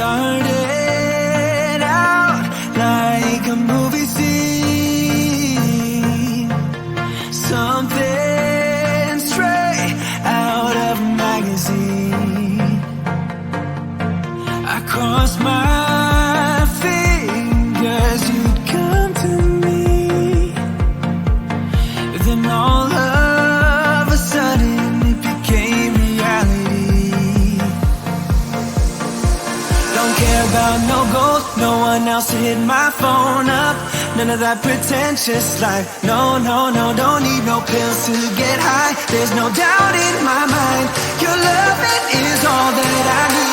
started out like a movie scene, something straight out of a magazine. I crossed my fingers you'd come to me, then all of a sudden it became reality. Don't care about no gold, no one else to hit my phone up. None of that pretentious life. No, no, no, don't need no pills to get high. There's no doubt in my mind, your loving is all that I need.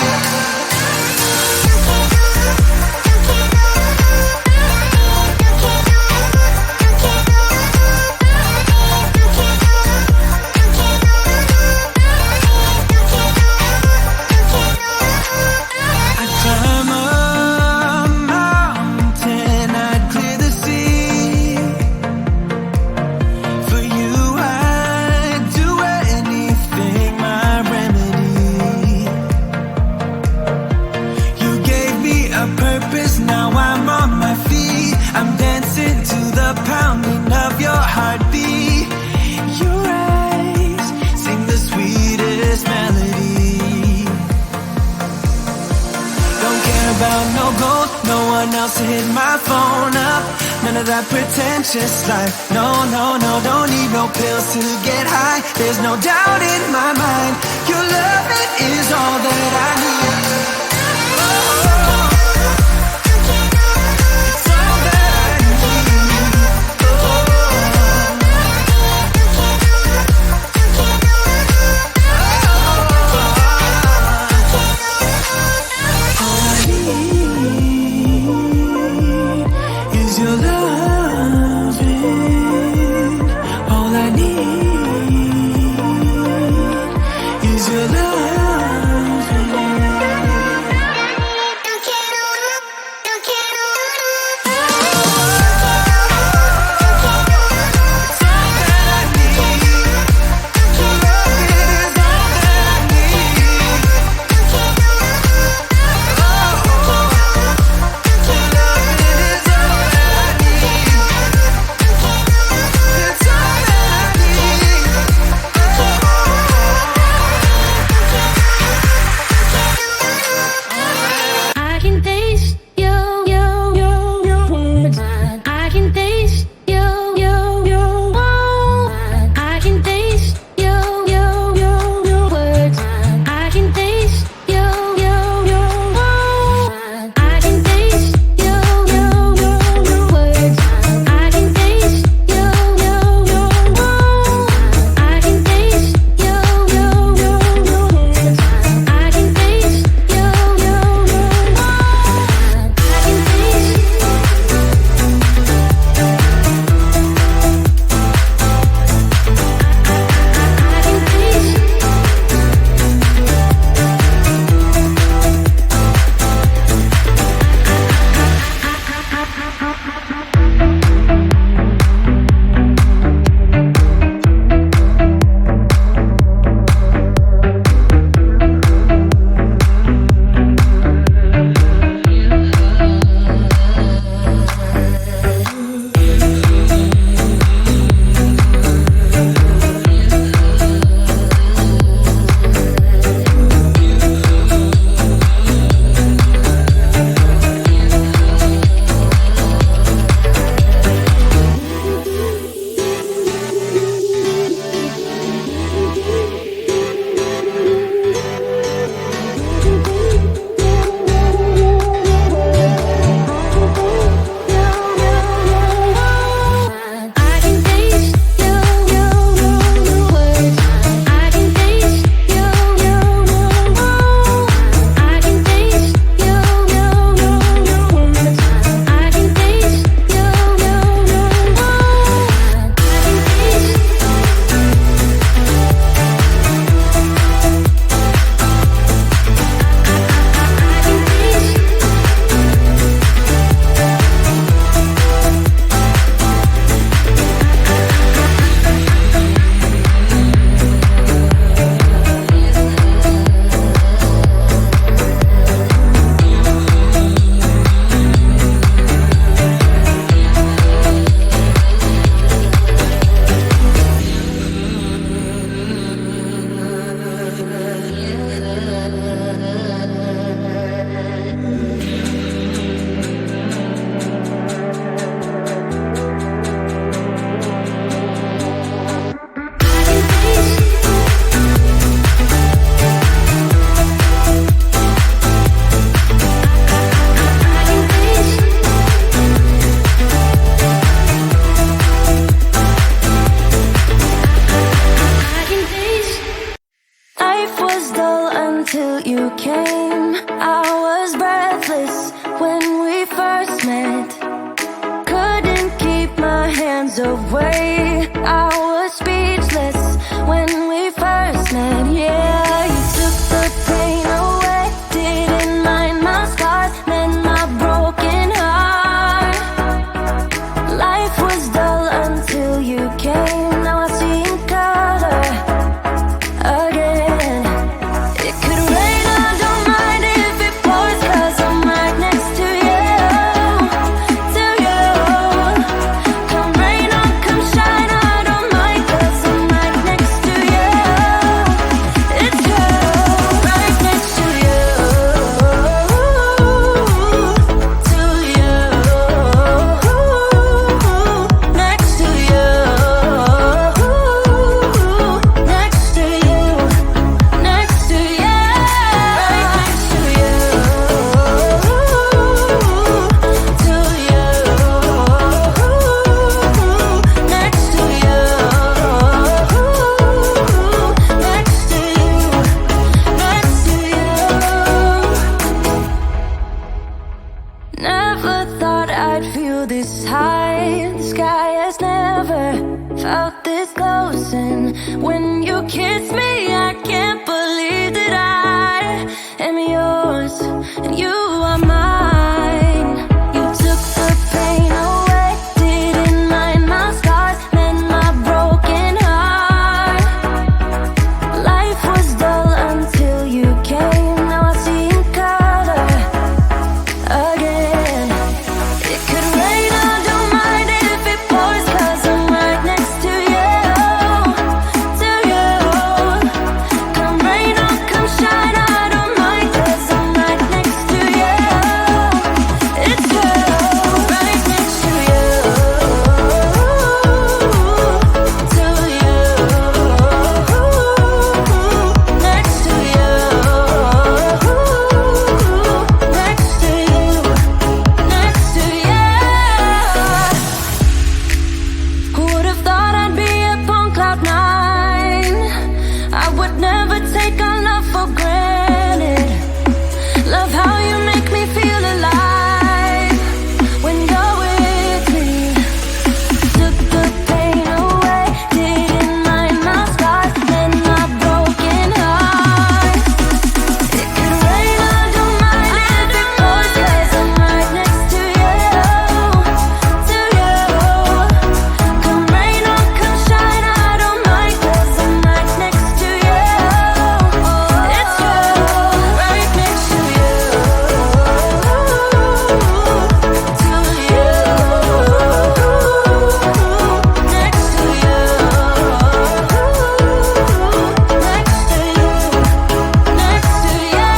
Now I'm on my feet, I'm dancing to the pounding of your heartbeat. Your eyes sing the sweetest melody. Don't care about no gold, no one else to hit my phone up. None of that pretentious life. No, no, no, don't need no pills to get high. There's no doubt in my mind, your loving is all that I need. Your loving, all I need is your loving. seconds away. I was speechless when we first met. Yeah, you took the pain away. Didn't mind my scars, then my broken heart. Life was dull until you came. Now I see in color again. It could rain, I don't mind if it pours, 'cause I'm right next to you, to you. Come rain or come shine, I don't mind, 'cause I'm right next to you. It's you, right next to you, to you, next to you, next to you, next to you, right next to you, to you, next to you, next to you, next to you. Never thought I'd feel this high. The sky has never felt this close, and when you kiss me, I can't believe that I am yours and you are mine. You took the pain away, didn't mind my scars, then my broken heart. Life was dull until you came. Now I see in color again. It could rain, I don't mind if it pours, 'cause I'm right next to you, to you. Come rain or come shine, I don't mind, 'cause I'm right next to you. It's you, right next to you, to you, next to you, next to you, next to you. Who would have thought I'd be up on cloud nine? I would never take our love for granted. Love how you make me feel alive when you're with me. Took the pain away, didn't mind my scars, then my broken heart. It could rain, I don't mind if it pours, 'cause I'm right next to you, to you. Come rain or come shine, I don't mind, 'cause I'm right next to you. It's you, right next to you, to you, next to you, next to you, next to you.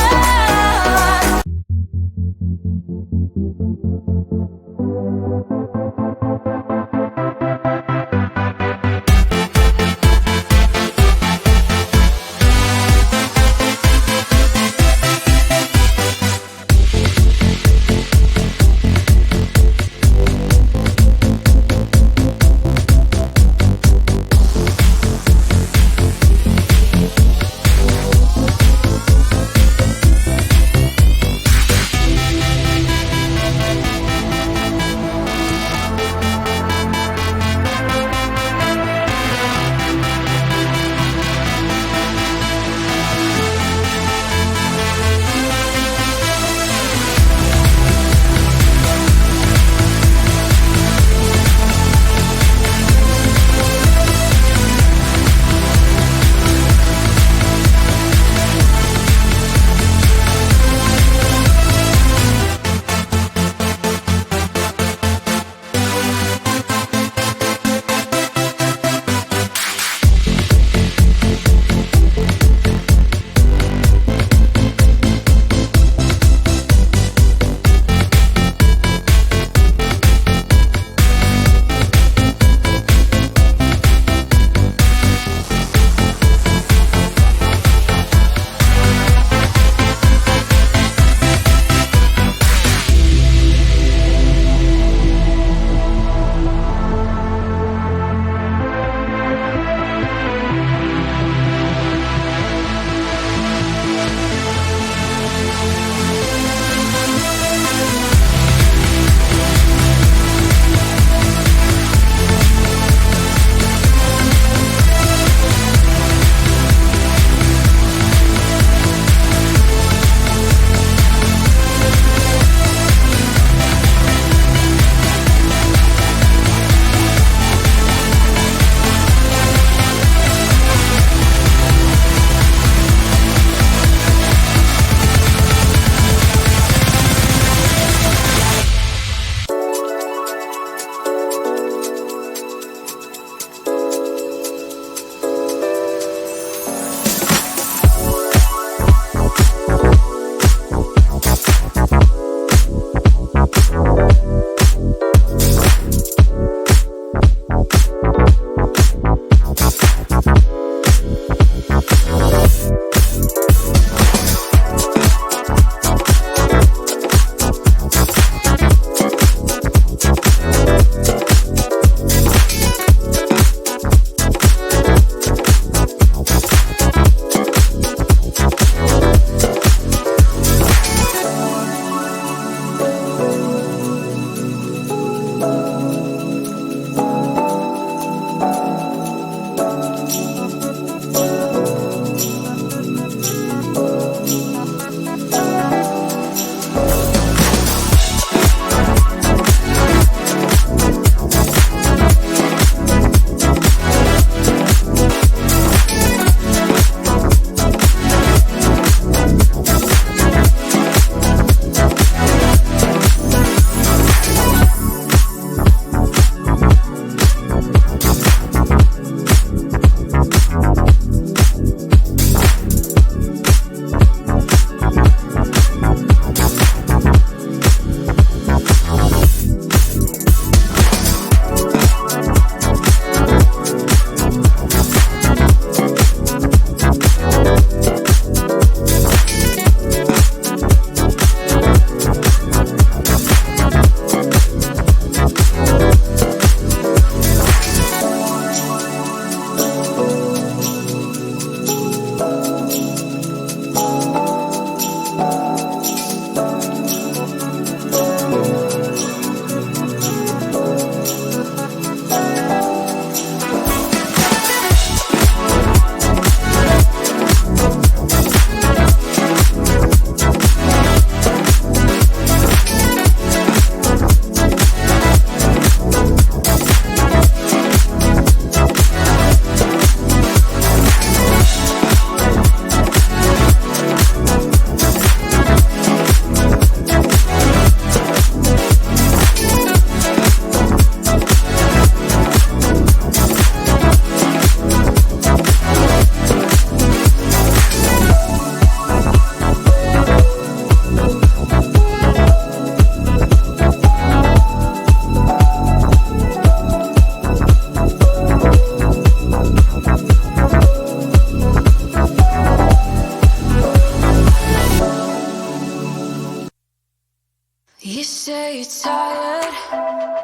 You say you're tired,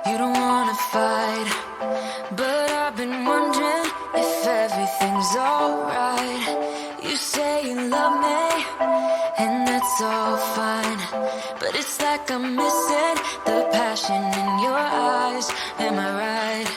you don't wanna fight, but I've been wondering if everything's alright. You say you love me, and that's all fine, but it's like I'm missing the passion in your eyes. Am I right?